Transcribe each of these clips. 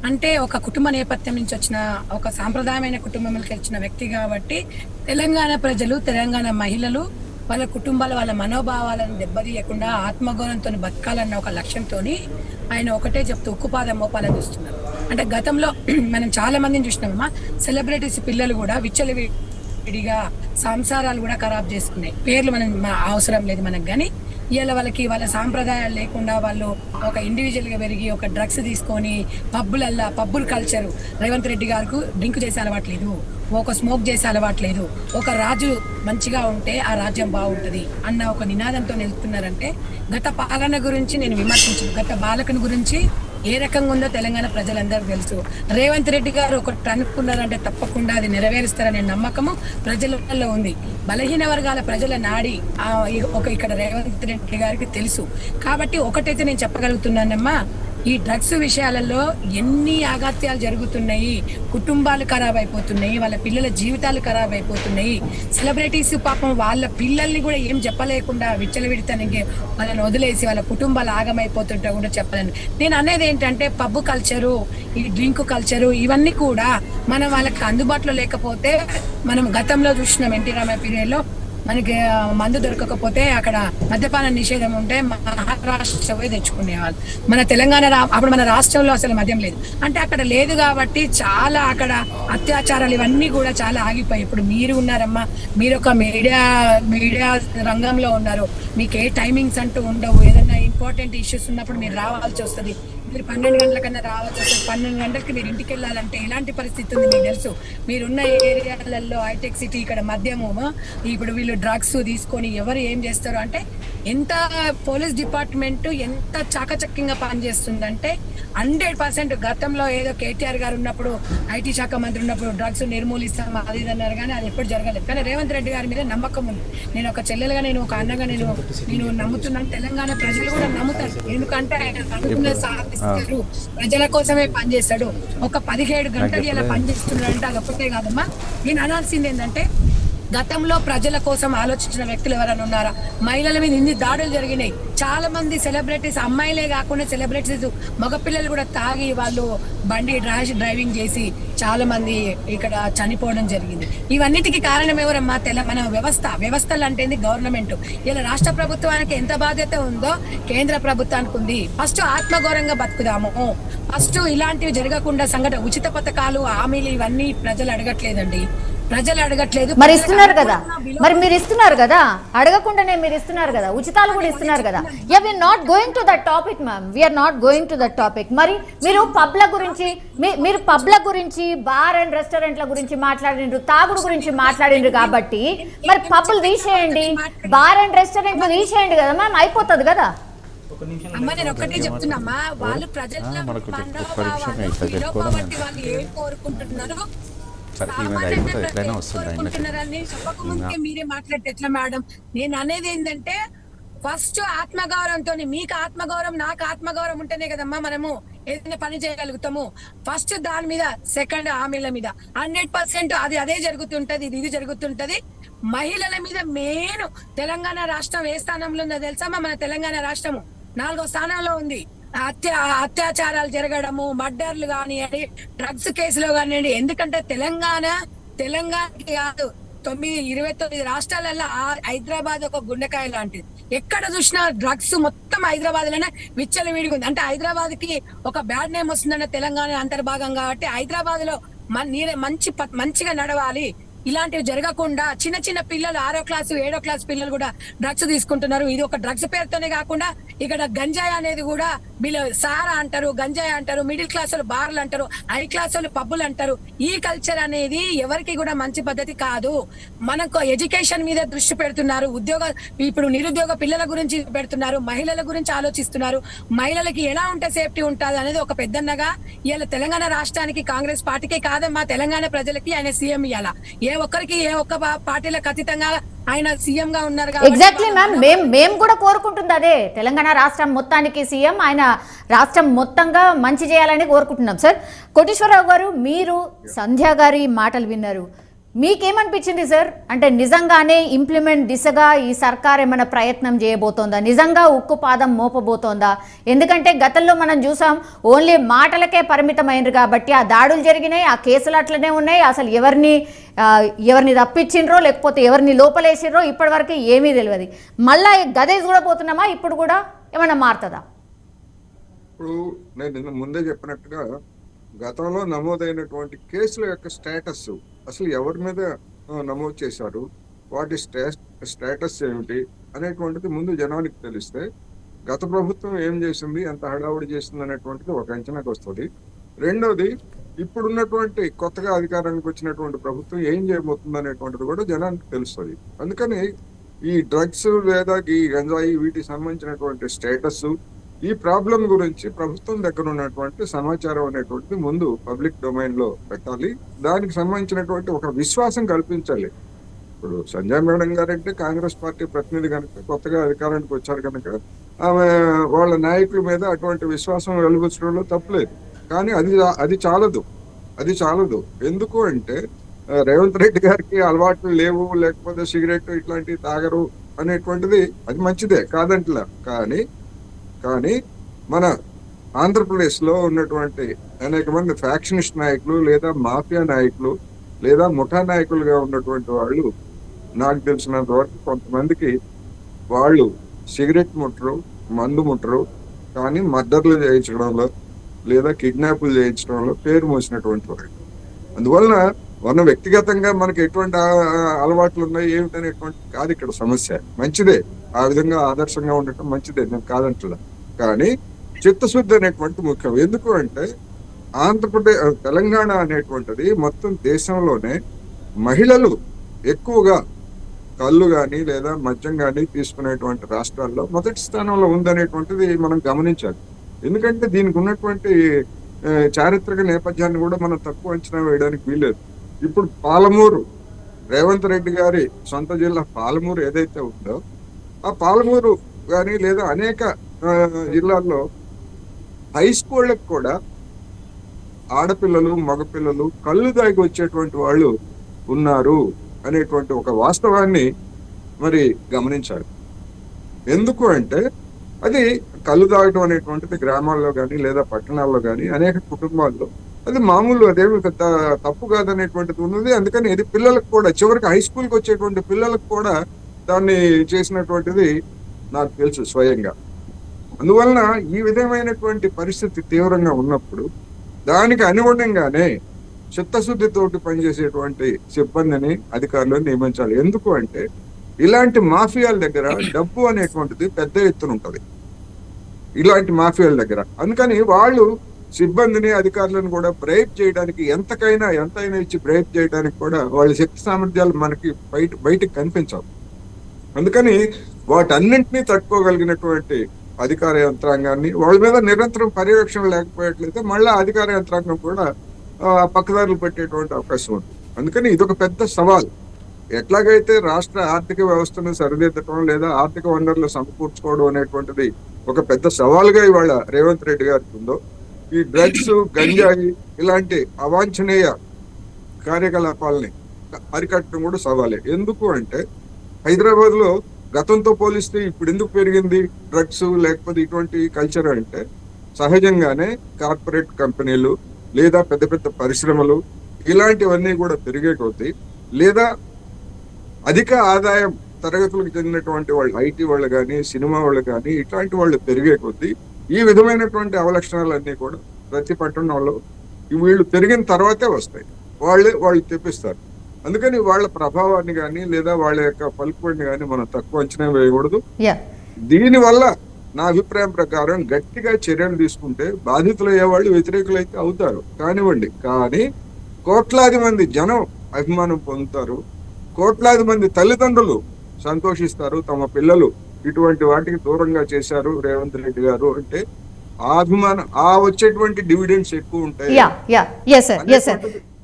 అంటే ఒక కుటుంబ నేపథ్యం నుంచి వచ్చిన ఒక సాంప్రదాయమైన కుటుంబంలోకి వచ్చిన వ్యక్తి కాబట్టి తెలంగాణ ప్రజలు, తెలంగాణ మహిళలు వాళ్ళ కుటుంబాల వాళ్ళ మనోభావాలను దెబ్బతీయకుండా ఆత్మగౌరవంతో బతకాలన్న ఒక లక్ష్యంతో ఆయన ఒకటే చెప్తూ ఉక్కుపాదం మోపాలని చూస్తున్నారు. అంటే గతంలో మనం చాలా మందిని చూసినామమ్మా, సెలబ్రిటీస్ పిల్లలు కూడా విచ్చలవిడిగా సంసారాలు కూడా ఖరాబ్ చేసుకున్నాయి. పేర్లు మనం అవసరం లేదు మనకు, కానీ ఇవాళ వాళ్ళకి వాళ్ళ సాంప్రదాయాలు లేకుండా వాళ్ళు ఒక ఇండివిజువల్ గా పెరిగి ఒక డ్రగ్స్ తీసుకొని పబ్బుల కల్చర్, రేవంత్ రెడ్డి గారికి డ్రింక్ చేసే అలవాట్లేదు, ఒక స్మోక్ చేసే అలవాట్లేదు, ఒక రాజు మంచిగా ఉంటే ఆ రాజ్యం బాగుంటది అన్న ఒక నినాదంతో వెళ్తున్నారంటే గత పాలన గురించి నేను విమర్శించను. గత పాలకుని గురించి ఏ రకంగా ఉందో తెలంగాణ ప్రజలందరూ తెలుసు. రేవంత్ రెడ్డి గారు ఒకటి అనుకున్నారంటే తప్పకుండా అది నెరవేరుస్తారనే నమ్మకము ప్రజలలో ఉంది. బలహీన వర్గాల ప్రజల నాడి ఇక్కడ రేవంత్ రెడ్డి గారికి తెలుసు. కాబట్టి ఒకటైతే నేను చెప్పగలుగుతున్నానమ్మా, ఈ డ్రగ్స్ విషయాలలో ఎన్ని ఆఘాత్యాలు జరుగుతున్నాయి, కుటుంబాలు ఖరాబ్ అయిపోతున్నాయి, వాళ్ళ పిల్లల జీవితాలు ఖరాబ్ అయిపోతున్నాయి. సెలబ్రిటీస్ పాపం వాళ్ళ పిల్లల్ని కూడా ఏం చెప్పలేకుండా విచ్చలవిడితనానికి వాళ్ళని వదిలేసి వాళ్ళ కుటుంబాలు ఆగమైపోతుంటే కూడా చెప్పలేను. నేను అనేది ఏంటంటే పబ్బు కల్చరు, ఈ డ్రింక్ కల్చరు ఇవన్నీ కూడా మనం వాళ్ళకి అందుబాటులో లేకపోతే, మనం గతంలో చూసినాం ఎన్టీ రామారావు పీరియడ్లో మనకి మందు దొరకకపోతే అక్కడ మద్యపాన నిషేధం ఉంటే మహారాష్ట్ర పోయి తెచ్చుకునేవాళ్ళు. మన తెలంగాణ అప్పుడు మన రాష్ట్రంలో అసలు మద్యం లేదు. అంటే అక్కడ లేదు కాబట్టి చాలా అక్కడ అత్యాచారాలు ఇవన్నీ కూడా చాలా ఆగిపోయాయి. ఇప్పుడు మీరు ఉన్నారమ్మా, మీరు ఒక మీడియా రంగంలో ఉన్నారు, మీకు ఏ టైమింగ్స్ అంటూ ఉండవు. ఏదైనా ఇంపార్టెంట్ ఇష్యూస్ ఉన్నప్పుడు మీరు రావాల్సి వస్తుంది. మీరు 12 గంటల కన్నా రావాల్సి వస్తుంది. 12 గంటలకి మీరు ఇంటికి వెళ్ళాలంటే ఎలాంటి పరిస్థితి ఉంది మీకు తెలుసు. మీరున్న ఏరియాలలో హైటెక్ సిటీ ఇక్కడ మద్యము, ఇప్పుడు వీళ్ళు డ్రగ్స్ తీసుకొని ఎవరు ఏం చేస్తారు అంటే ఎంత పోలీస్ డిపార్ట్మెంట్ ఎంత చాకచక్యంగా పనిచేస్తుందంటే 100%. గతంలో ఏదో కేటీఆర్ గారు ఉన్నప్పుడు, ఐటీ శాఖ మంత్రి ఉన్నప్పుడు డ్రగ్స్ నిర్మూలిస్తాం అది ఇది అన్నారు, కానీ అది ఎప్పుడు జరగలేదు. కానీ రేవంత్ రెడ్డి గారి మీద నమ్మకం ఉంది. నేను ఒక చెల్లెలుగా, నేను ఒక అన్నగా నేను నమ్ముతున్నాను. తెలంగాణ ప్రజలు కూడా నమ్ముతారు. ఎందుకంటే ఆయన అనుకున్న సాధిస్తారు, ప్రజల కోసమే పనిచేస్తాడు. ఒక 17 గంటలు ఇలా పనిచేస్తున్నాడు అంటే అది ఒక్కటే కాదమ్మా. నేను అనాల్సింది ఏంటంటే గతంలో ప్రజల కోసం ఆలోచించిన వ్యక్తులు ఎవరైనా ఉన్నారా? మహిళల మీద ఇన్ని దాడులు జరిగినాయి. చాలా మంది సెలబ్రిటీస్, అమ్మాయిలే కాకుండా సెలబ్రిటీస్ మగపిల్లలు కూడా తాగి వాళ్ళు బండి డ్రైవింగ్ చేసి చాలా మంది ఇక్కడ చనిపోవడం జరిగింది. ఇవన్నిటికీ కారణం ఎవరమ్మా? మన వ్యవస్థలు అంటే గవర్నమెంట్. ఇలా రాష్ట్ర ప్రభుత్వానికి ఎంత బాధ్యత ఉందో కేంద్ర ప్రభుత్వానికి ఉంది. ఫస్ట్ ఆత్మగౌరవంగా బతుకుదాము. ఫస్ట్ ఇలాంటివి జరగకుండా సంఘటన, ఉచిత పథకాలు, హామీలు ఇవన్నీ ప్రజలు అడగట్లేదండి. మరి ఇస్తున్నారు కదా, మరి మీరు ఇస్తున్నారు కదా, అడగకుండానే మీరు ఇస్తున్నారు కదా, ఉచితాలు కూడా ఇస్తున్నారు కదా. Yeah, we are not going to that topic ma'am, we are not going to that topic. మరి మీరు పబ్ల గురించి బార్ అండ్ రెస్టారెంట్ల గురించి మాట్లాడిండ్రు, తాగుడు గురించి మాట్లాడిండ్రు కాబట్టి మరి పబ్లు తీసేయండి, బార్ అండ్ రెస్టారెంట్లు తీసేయండి కదా మ్యామ్, అయిపోతుంది కదా. అమ్మా నేను ఒక్కటే చెప్తున్నామ్మా, వాళ్ళు ప్రజల వాళ్ళు ఏం కోరుకుంటున్నారో మీరే మాట్లాడితే ఎట్లా మేడం? నేను అనేది ఏంటంటే ఫస్ట్ ఆత్మగౌరవంతో, మీకు ఆత్మగౌరవం నాకు ఆత్మగౌరవం ఉంటేనే కదమ్మా మనము ఏదైనా పని చేయగలుగుతాము. ఫస్ట్ దాని మీద, సెకండ్ హామీల మీద 100% అదే జరుగుతుంటది, ఇది జరుగుతుంటది. మహిళల మీద మెయిన్ తెలంగాణ రాష్ట్రం ఏ స్థానంలో ఉందో తెలుసమ్మా? మన తెలంగాణ రాష్ట్రము 4వ స్థానంలో ఉంది. అత్యాచారాలు జరగడము, మర్డర్లు కానివ్వండి, డ్రగ్స్ కేసులో కానివ్వండి. ఎందుకంటే తెలంగాణకి కాదు, 29 రాష్ట్రాలలో హైదరాబాద్ ఒక గుండెకాయ లాంటిది. ఎక్కడ చూసినా డ్రగ్స్ మొత్తం హైదరాబాద్ లోనే విచ్చలవిడిగా ఉంది. అంటే హైదరాబాద్ కి ఒక బ్యాడ్ నేమ్ వస్తుందన్న తెలంగాణ అంతర్భాగం కాబట్టి హైదరాబాద్ లో మంచిగా నడవాలి. ఇలాంటివి జరగకుండా చిన్న పిల్లలు 6వ క్లాసు 7వ క్లాస్ పిల్లలు కూడా డ్రగ్స్ తీసుకుంటున్నారు. ఇది ఒక డ్రగ్స్ పేరుతోనే కాకుండా ఇక్కడ గంజాయి అనేది కూడా వీళ్ళు సారా అంటారు, గంజాయి అంటారు, మిడిల్ క్లాస్ వాళ్ళు బార్లు అంటారు, హై క్లాస్ వాళ్ళు పబ్బులు అంటారు. ఈ కల్చర్ అనేది ఎవరికి కూడా మంచి పద్ధతి కాదు. మనకు ఎడ్యుకేషన్ మీద దృష్టి పెడుతున్నారు, ఇప్పుడు నిరుద్యోగ పిల్లల గురించి పెడుతున్నారు, మహిళల గురించి ఆలోచిస్తున్నారు. మహిళలకి ఎలా ఉంటే సేఫ్టీ ఉంటుంది అనేది ఒక పెద్దన్నగా ఇవాళ తెలంగాణ రాష్ట్రానికి, కాంగ్రెస్ పార్టీకే కాదమ్మా, తెలంగాణ ప్రజలకి ఆయన సీఎం ఇవ్వాలా. ఏ ఒక్క పార్టీలకు అతీతంగా ఆయన సీఎం గా ఉన్నారు. ఎగ్జాక్ట్లీ మ్యామ్, మేము కూడా కోరుకుంటుంది అదే. తెలంగాణ రాష్ట్రం మొత్తానికి సీఎం ఆయన, రాష్ట్రం మొత్తంగా మంచి చేయాలని కోరుకుంటున్నాం. సార్ కోటేశ్వరరావు గారు, మీరు సంధ్య గారి మాటలు విన్నారు. మీకేమనిపించింది సార్? అంటే నిజంగానే ఇంప్లిమెంట్ దిశగా ఈ సర్కార్ ఏమైనా ప్రయత్నం చేయబోతోందా? నిజంగా ఉక్కు పాదం మోపబోతోందా? ఎందుకంటే గతంలో మనం చూసాం ఓన్లీ మాటలకే పరిమితమైనరు కాబట్టి ఆ దాడులు జరిగినాయి, ఆ కేసులు అట్లనే ఉన్నాయి. అసలు ఎవరిని తప్పించిండ్రో లేకపోతే ఎవరిని లోపలేసిర్రో ఇప్పటివరకు ఏమీ తెలియదు. మళ్ళీ గదే చూడబోతున్నామా? ఇప్పుడు కూడా ఏమైనా మారుతుందా? ఇప్పుడు నేను ముందే చెప్పినట్టుగా గతంలో నమోదైనటువంటి కేసుల యొక్క స్టేటస్ అసలు ఎవరి మీద నమోదు చేశారు, వాటి స్టేటస్ ఏమిటి అనేటువంటిది ముందు జనానికి తెలిస్తే గత ప్రభుత్వం ఏం చేసింది, ఎంత హడావుడి చేసింది అనేటువంటిది ఒక అంచనాకు వస్తుంది. రెండోది ఇప్పుడున్నటువంటి కొత్తగా అధికారానికి వచ్చినటువంటి ప్రభుత్వం ఏం చేయబోతుంది అనేటువంటిది కూడా జనానికి తెలుస్తుంది. అందుకని ఈ డ్రగ్స్ లేదా ఈ గంజాయి వీటికి సంబంధించినటువంటి స్టేటస్, ఈ ప్రాబ్లం గురించి ప్రభుత్వం దగ్గర ఉన్నటువంటి సమాచారం అనేటువంటిది ముందు పబ్లిక్ డొమైన్ లో పెట్టాలి. దానికి సంబంధించినటువంటి ఒక విశ్వాసం కల్పించాలి. ఇప్పుడు Sanjay madam guarantee Congress party ప్రతినిధి కనుక, కొత్తగా అధికారానికి వచ్చారు కనుక ఆమె వాళ్ళ నాయకుల మీద అటువంటి విశ్వాసం వెలువచ్చడంలో తప్పులేదు. కానీ అది చాలదు. ఎందుకు అంటే రేవంత్ రెడ్డి గారికి అలవాట్లు లేవు, లేకపోతే సిగరెట్ ఇట్లాంటివి తాగరు అనేటువంటిది అది మంచిదే కాదంటలా. కానీ మన ఆంధ్రప్రదేశ్ లో ఉన్నటువంటి అనేక మంది ఫ్యాక్షనిస్ట్ నాయకులు లేదా మాఫియా నాయకులు లేదా ముఠా నాయకులుగా ఉన్నటువంటి వాళ్ళు నాకు తెలిసినంత వరకు కొంతమందికి వాళ్ళు సిగరెట్ ముట్టరు, మందు ముట్టరు, కానీ మర్డర్లు చేయించడంలో లేదా కిడ్నాపులు చేయించడంలో పేరు మోసినటువంటి వాళ్ళు. అందువలన మన వ్యక్తిగతంగా మనకి ఎటువంటి అలవాట్లు ఉన్నాయి ఏమిటనేటువంటి కాదు ఇక్కడ సమస్య. మంచిదే, ఆ విధంగా ఆదర్శంగా ఉండటం మంచిదే, నేను కాదంటలా. కానీ చిత్తశుద్ధి అనేటువంటి ముఖ్యం. ఎందుకు అంటే తెలంగాణ అనేటువంటిది మొత్తం దేశంలోనే మహిళలు ఎక్కువగా కళ్ళు కానీ లేదా మద్యం కానీ తీసుకునేటువంటి రాష్ట్రాల్లో మొదటి స్థానంలో ఉందనేటువంటిది మనం గమనించాలి. ఎందుకంటే దీనికి ఉన్నటువంటి చారిత్రక నేపథ్యాన్ని కూడా మనం తక్కువ అంచనా వేయడానికి వీలేదు. ఇప్పుడు పాలమూరు, రేవంత్ రెడ్డి గారి సొంత జిల్లా పాలమూరు ఏదైతే ఉందో, ఆ పాలమూరు కానీ లేదా అనేక జిల్లాల్లో హై స్కూళ్ళకు కూడా ఆడపిల్లలు మగపిల్లలు కళ్ళు దాగి వచ్చేటువంటి వాళ్ళు ఉన్నారు అనేటువంటి ఒక వాస్తవాన్ని మరి గమనించాలి. ఎందుకు అంటే అది కళ్ళు తాగటం అనేటువంటిది గ్రామాల్లో కానీ లేదా పట్టణాల్లో కానీ అనేక కుటుంబాల్లో అది మామూలు, అదేమి పెద్ద తప్పు కాదనేటువంటిది ఉన్నది. అందుకని ఇది పిల్లలకు కూడా చివరికి హై స్కూల్కి వచ్చేటువంటి పిల్లలకు కూడా దాన్ని చేసినటువంటిది నాకు తెలుసు స్వయంగా. అందువలన ఈ విధమైనటువంటి పరిస్థితి తీవ్రంగా ఉన్నప్పుడు దానికి అనుగుణంగానే చిత్తశుద్ధితోటి పనిచేసేటువంటి సిబ్బందిని, అధికారులను నియమించాలి. ఎందుకు అంటే ఇలాంటి మాఫియాల దగ్గర డబ్బు అనేటువంటిది పెద్ద ఎత్తున ఉంటది ఇలాంటి మాఫియాల దగ్గర. అందుకని వాళ్ళు సిబ్బందిని, అధికారులను కూడా బ్రేక్ చేయడానికి ఎంతైనా ఇచ్చి బ్రేక్ చేయడానికి కూడా వాళ్ళ శక్తి సామర్థ్యాలు మనకి బయటికి కనిపించవు. అందుకని వాటన్నింటినీ తట్టుకోగలిగినటువంటి అధికార యంత్రాంగాన్ని వాళ్ళ మీద నిరంతరం పర్యవేక్షణ లేకపోయేట్లయితే మళ్ళీ అధికార యంత్రాంగం కూడా పక్కదారులు పెట్టేటువంటి అవకాశం ఉంది. అందుకని ఇదొక పెద్ద సవాల్. ఎట్లాగైతే రాష్ట్ర ఆర్థిక వ్యవస్థను సరిదిద్దటం లేదా ఆర్థిక వనరులు సమకూర్చుకోవడం అనేటువంటిది ఒక పెద్ద సవాల్గా ఇవాళ రేవంత్ రెడ్డి గారికి ఉందో, ఈ డ్రగ్స్, గంజాయి ఇలాంటి అవాంఛనీయ కార్యకలాపాలని అరికట్టడం కూడా సవాలే. ఎందుకు అంటే హైదరాబాద్ లో గతంతో పోలిస్తే ఇప్పుడు ఎందుకు పెరిగింది డ్రగ్స్ లేకపోతే ఇటువంటి కల్చర్ అంటే సహజంగానే కార్పొరేట్ కంపెనీలు లేదా పెద్ద పెద్ద పరిశ్రమలు ఇలాంటివన్నీ కూడా పెరిగే కొద్దీ లేదా అధిక ఆదాయం తరగతులకు చెందినటువంటి వాళ్ళు, ఐటీ వాళ్ళు కానీ సినిమా వాళ్ళు కానీ ఇట్లాంటి వాళ్ళు పెరిగే కొద్దీ ఈ విధమైనటువంటి అవలక్షణాలన్నీ కూడా ప్రతి పట్టణంలో వీళ్ళు పెరిగిన తర్వాతే వస్తాయి. వాళ్ళు తెప్పిస్తారు. అందుకని వాళ్ళ ప్రభావాన్ని కానీ లేదా వాళ్ళ యొక్క పలుకుబడిని కానీ మనం తక్కువ అంచనా వేయకూడదు. దీనివల్ల నా అభిప్రాయం ప్రకారం గట్టిగా చర్యలు తీసుకుంటే బాధితులయ్యే వాళ్ళు వ్యతిరేకులైతే అవుతారు కానివ్వండి, కానీ కోట్లాది మంది జనం అభిమానం పొందుతారు, కోట్లాది మంది తల్లిదండ్రులు సంతోషిస్తారు. తమ పిల్లలు ఇటువంటి వాటికి దూరంగా చేశారు రేవంత్ రెడ్డి గారు అంటే ఆ అభిమానం, ఆ వచ్చేటువంటి డివిడెండ్స్ ఎక్కువ ఉంటాయి.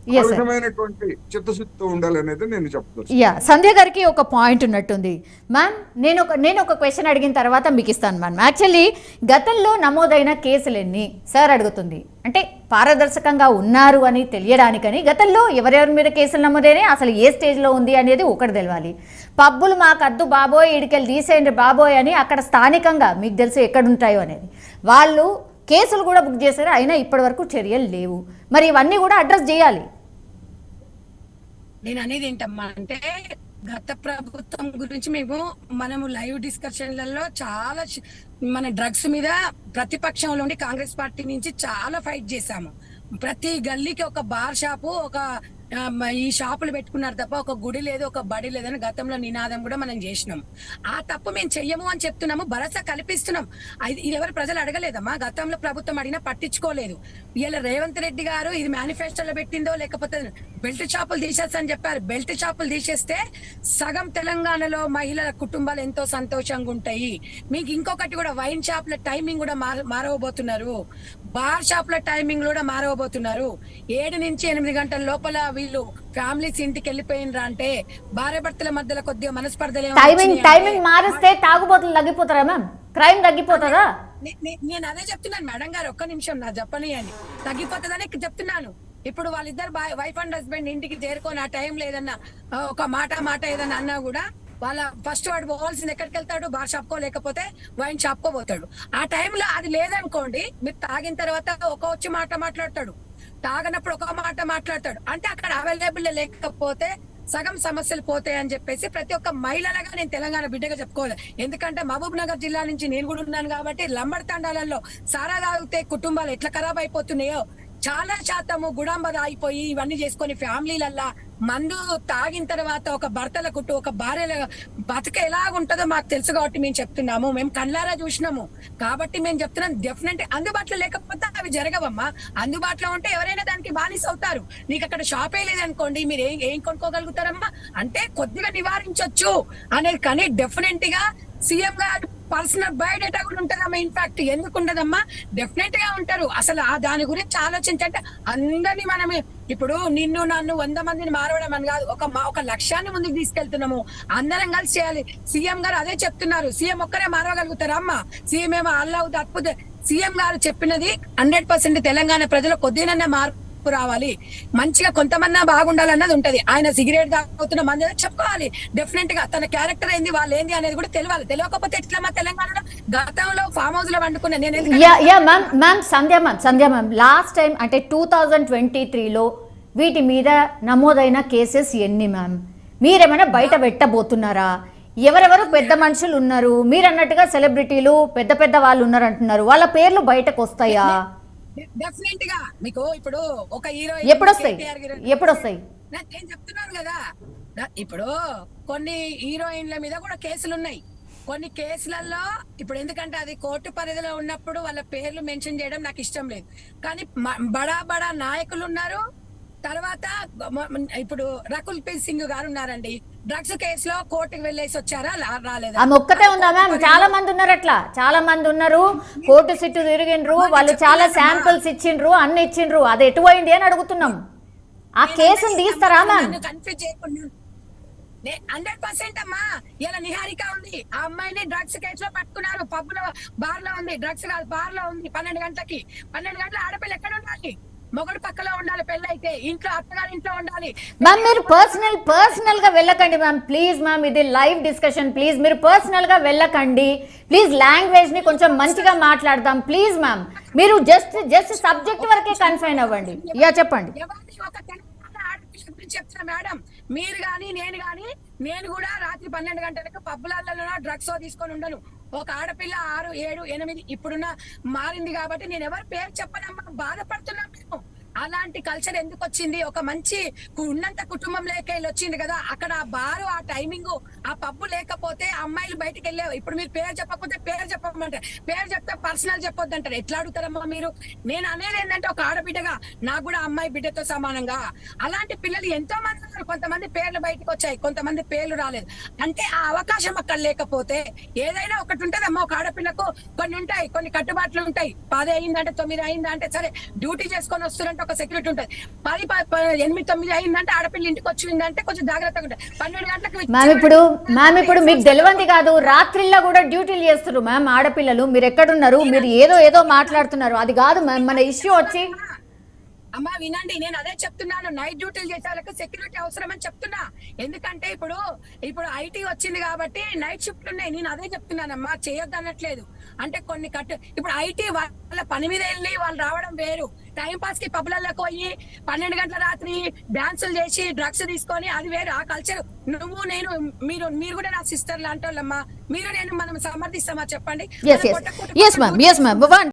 ఆ విధమైనటువంటి చిత్తశుద్ధితో ఉండాలనేది నేను చెప్తాను. యా, సంధ్య గారికి ఒక పాయింట్ ఉన్నట్టుంది మ్యామ్. నేను ఒక క్వశ్చన్ అడిగిన తర్వాత మీకు ఇస్తాను మ్యామ్. యాక్చువల్లీ గతంలో నమోదైన కేసులు ఎన్ని సార్ అడుగుతుంది, అంటే పారదర్శకంగా ఉన్నారు అని తెలియడానికని గతంలో ఎవరెవరి మీద కేసులు నమోదైనాయి, అసలు ఏ స్టేజ్లో ఉంది అనేది ఒకటి తెలవాలి. పబ్బులు మాకు అద్దు బాబోయ్, ఇడికెళ్ళి తీసేయండి బాబోయ్ అని అక్కడ స్థానికంగా మీకు తెలుసు ఎక్కడుంటాయో అనేది వాళ్ళు కేసులు కూడా బుక్ చేశారు, అయినా ఇప్పటి వరకు చర్యలు లేవు. మరి ఇవన్నీ కూడా అడ్రస్ చేయాలి. నేను అనేది ఏంటమ్మా అంటే, గత ప్రభుత్వం గురించి మనము లైవ్ డిస్కషన్లలో చాలా మన డ్రగ్స్ మీద ప్రతిపక్షంలో ఉండి కాంగ్రెస్ పార్టీ నుంచి చాలా ఫైట్ చేశాము. ప్రతి గల్లీకి ఒక బార్ షాపు, ఒక ఈ షాపులు పెట్టుకున్నారు తప్ప ఒక గుడి లేదు, ఒక బడి లేదని గతంలో నినాదం కూడా మనం చేసినాం. ఆ తప్పు మేము చెయ్యము అని చెప్తున్నాము, భరోసా కల్పిస్తున్నాం. ఇది ఎవరు ప్రజలు అడగలేదమ్మా, గతంలో ప్రభుత్వం అడిగినా పట్టించుకోలేదు. ఇలా రేవంత్ రెడ్డి గారు ఇది మేనిఫెస్టోలో పెట్టిందో లేకపోతే బెల్ట్ షాపులు తీసేస్తని చెప్పారు. బెల్ట్ షాపులు తీసేస్తే సగం తెలంగాణలో మహిళల కుటుంబాలు ఎంతో సంతోషంగా ఉంటాయి. మీకు ఇంకొకటి కూడా, వైన్ షాపుల టైమింగ్ కూడా మారవబోతున్నారు, బార్ షాపుల టైమింగ్ కూడా మారవబోతున్నారు. 7 నుంచి 8 గంటల లోపల వీళ్ళు ఫ్యామిలీస్ ఇంటికి వెళ్ళిపోయినరా అంటే భార్య భర్తల మధ్యలో కొద్దిగా మనస్పర్ధలు టైమింగ్ మారిస్తే తాగుబోతులు తగ్గిపోతారా మ్యామ్? క్రైమ్ తగ్గిపోతుందా? నేను అదే చెప్తున్నాను మేడం గారు, ఒక్క నిమిషం నా చెప్పని అని, తగ్గిపోతుందని చెప్తున్నాను. ఇప్పుడు వాళ్ళిద్దరు వైఫ్ అండ్ హస్బెండ్ ఇంటికి చేరుకొని ఆ టైం లేదన్నా ఒక మాట ఏదన్నా అన్నా కూడా వాళ్ళ ఫస్ట్ వాడు పోవాల్సింది ఎక్కడికి వెళ్తాడు, బార్ షాప్ కో లేకపోతే వైన్ షాప్ కో పోతాడు. ఆ టైంలో అది లేదనుకోండి, మీరు తాగిన తర్వాత వచ్చి మాట మాట్లాడతాడు, తాగనప్పుడు ఒక మాట మాట్లాడతాడు. అంటే అక్కడ అవైలబుల్ లేకపోతే సగం సమస్యలు పోతాయి అని చెప్పేసి ప్రతి ఒక్క మహిళలుగా నేను తెలంగాణ బిడ్డగా చెప్పుకోవాలి. ఎందుకంటే మహబూబ్ నగర్ జిల్లా నుంచి నేను కూడా ఉన్నాను కాబట్టి, లంబడి తండాలలో సారా తాగితే కుటుంబాలు ఎట్లా ఖరాబ్ అయిపోతున్నాయో, చాలా శాతము గుడాంబ అయిపోయి ఇవన్నీ చేసుకొని ఫ్యామిలీలల్లా మందు తాగిన తర్వాత ఒక భర్తల ఒక భార్యల బతుక ఎలాగుంటుందో మాకు తెలుసు కాబట్టి మేము చెప్తున్నాము. మేము కళ్ళారా చూసినాము కాబట్టి మేము చెప్తున్నాం. డెఫినెట్ అందుబాటులో లేకపోతే అవి జరగవమ్మా. అందుబాటులో ఉంటే ఎవరైనా దానికి బానిస అవుతారు. నీకు అక్కడ షాపే లేదనుకోండి, మీరు ఏం కొనుక్కోగలుగుతారమ్మా? అంటే కొద్దిగా నివారించవచ్చు అనేది. కానీ డెఫినెట్ గా సీఎం గారు పర్సనల్ బయోడేటా కూడా ఉంటదమ్మా. ఇన్ఫాక్ట్ ఎందుకు ఉండదమ్మా, డెఫినెట్ గా ఉంటారు. అసలు దాని గురించి ఆలోచించంటే అందరినీ మనమే ఇప్పుడు నిన్ను నన్ను 100 మందిని మారవడం అని కాదు, ఒక లక్ష్యాన్ని ముందుకు తీసుకెళ్తున్నాము, అందరం కలిసి చేయాలి. సీఎం గారు అదే చెప్తున్నారు. సీఎం ఒక్కరే మారవగలుగుతారా అమ్మా? సీఎం ఏమో అల్లావు అద్భుత. సీఎం గారు చెప్పినది 100% తెలంగాణ ప్రజలు కొద్దిగానే మార్పు రావాలి, మంచిగా కొంతమంది బాగుండాలన్నది ఉంటది. ఆయన సిగరెట్ తాగుతున్న మంది చెప్పుకోవాలి. డెఫినెట్ గా తన క్యారెక్టర్ ఏంది, వాళ్ళు ఏంది అనేది కూడా తెలియాలి. తెలియకపోతే ఎట్లా మా తెలంగాణలో గతంలో ఫామ్ హౌస్ లో వండుకున్నా మ్యామ్. సంధ్య మ్యామ్, లాస్ట్ టైం అంటే 2023లో వీటి మీద నమోదైన కేసెస్ ఎన్ని మ్యామ్? మీరేమైనా బయట పెట్టబోతున్నారా? ఎవరెవరు పెద్ద మనుషులు ఉన్నారు, మీరు అన్నట్టుగా సెలబ్రిటీలు పెద్ద వాళ్ళు ఉన్నారు అంటున్నారు, వాళ్ళ పేర్లు బయటకు వస్తాయా? డెఫినెట్ గా మీకు ఇప్పుడు ఒక హీరో ఎప్పుడు వస్తాయి నేను చెప్తున్నాను కదా. ఇప్పుడు కొన్ని హీరోయిన్ల మీద కూడా కేసులు ఉన్నాయి. కొన్ని కేసులలో ఇప్పుడు ఎందుకంటే అది కోర్టు పరిధిలో ఉన్నప్పుడు వాళ్ళ పేర్లు మెన్షన్ చేయడం నాకు ఇష్టం లేదు. కానీ బడా నాయకులు ఉన్నారు. తర్వాత ఇప్పుడు రకుల్ ప్రీత్ సింగ్ గారు ఉన్నారండి, డ్రగ్స్ కేసులో కోర్టుకు వెళ్ళేసి వచ్చారా, రాలేదా? ఆమె ఒక్కతే ఉందా మ్యామ్? చాలా మంది ఉన్నారు, అట్లా చాలా మంది ఉన్నారు. కోర్టు చుట్టూ తిరిగిండ్రు, వాళ్ళు చాలా శాంపిల్స్ ఇచ్చిండ్రు, అన్ని ఇచ్చిండ్రు, అది ఎటు పోయింది అని అడుగుతున్నాం. ఆ కేసును తీస్తారా మ్యామ్? కన్ఫ్యూజ్ చేయకుండా 100% అమ్మా. ఇలా నిహారిక ఉంది, ఆ అమ్మాయిని డ్రగ్స్ కేసులో పట్టుకున్నారు. పబ్బులో బార్ లో ఉంది, డ్రగ్స్ కాదు బార్ లో ఉంది. 12 గంటల ఆడపిల్ల ఎక్కడ ఉండాలి? మొగడు పక్కలో ఉండాలి, పెళ్ళైతే ఇంట్లో అత్తగారి ఇంట్లో ఉండాలి. మ్యామ్ మీరు పర్సనల్ గా వెళ్ళకండి మ్యామ్, ప్లీజ్ మ్యామ్, ఇది లైవ్ డిస్కషన్, ప్లీజ్ మీరు పర్సనల్ గా వెళ్ళకండి ప్లీజ్. లాంగ్వేజ్ ని కొంచెం మంచిగా మాట్లాడదాం ప్లీజ్ మ్యామ్. మీరు జస్ట్ సబ్జెక్ట్ వరకే కన్ఫైన్ అవ్వండి. యా చెప్పండి. చెప్తున్నా మేడం, మీరు గాని నేను కూడా రాత్రి 12 గంటలకు పబ్బులలో డ్రగ్స్ తీసుకొని ఉండను. ఒక ఆడపిల్ల 6, 7, 8 ఇప్పుడున్న మారింది కాబట్టి నేను ఎవరి పేరు చెప్పనమ్మా, బాధపడుతున్నాం మేము. అలాంటి కల్చర్ ఎందుకు వచ్చింది? ఒక మంచి ఉన్నంత కుటుంబం లేక వచ్చింది కదా, అక్కడ ఆ బారు, ఆ టైమింగ్, ఆ పబ్బు లేకపోతే అమ్మాయిలు బయటకు వెళ్ళేవు. ఇప్పుడు మీరు పేరు చెప్పకపోతే పేరు చెప్పమంటారు, పేరు చెప్తే పర్సనల్ చెప్పొద్దు అంటారు. ఎట్లా అడుగుతారమ్మా మీరు? నేను అనేది ఏంటంటే ఒక ఆడబిడ్డగా నాకు కూడా అమ్మాయి బిడ్డతో సమానంగా అలాంటి పిల్లలు ఎంతో మంది ఉన్నారు. కొంతమంది పేర్లు బయటకు వచ్చాయి, కొంతమంది పేర్లు రాలేదు. అంటే ఆ అవకాశం అక్కడ లేకపోతే ఏదైనా ఒకటి ఉంటదమ్మా. ఒక ఆడపిల్లకు కొన్ని ఉంటాయి, కొన్ని కట్టుబాట్లు ఉంటాయి. 10 అయిందంటే 9 అయిందంటే సరే డ్యూటీ చేసుకొని వస్తున్నట్టు ఒక సెక్యూరిటీ ఉంటుంది. 8, 9 అయిందంటే ఆడపిల్ల ఇంటికి వచ్చిందంటే కొంచెం జాగ్రత్తగా ఉంటుంది. 12 గంటలకు మ్యామ్ ఇప్పుడు మీకు తెలియంది కాదు, రాత్రిళ్ళ కూడా డ్యూటీలు చేస్తారు మ్యామ్ ఆడపిల్లలు. మీరు ఎక్కడున్నారు? మీరు ఏదో మాట్లాడుతున్నారు, అది కాదు మ్యామ్ మన ఇష్యూ వచ్చి. అమ్మా వినండి, నేను అదే చెప్తున్నాను, నైట్ డ్యూటీలు చేసే వాళ్ళకి సెక్యూరిటీ అవసరం అని చెప్తున్నా. ఎందుకంటే ఇప్పుడు ఐటీ వచ్చింది కాబట్టి నైట్ షిఫ్ట్లు ఉన్నాయి. నేను అదే చెప్తున్నానమ్మా, చేయొద్దు అనట్లేదు. అంటే కొన్ని ఇప్పుడు ఐటీ వాళ్ళ పని మీద వెళ్ళి వాళ్ళు రావడం వేరు. టైం పాస్ కి పబ్లలోకి పోయి 12 గంటల రాత్రి డాన్సులు చేసి డ్రగ్స్ తీసుకొని అది వేరు. ఆ కల్చర్ నువ్వు నేను మీరు కూడా నా సిస్టర్ లాంటి వాళ్ళమ్మా. మీరు నేను మనం సమర్థిస్తామా చెప్పండి? yes ma'am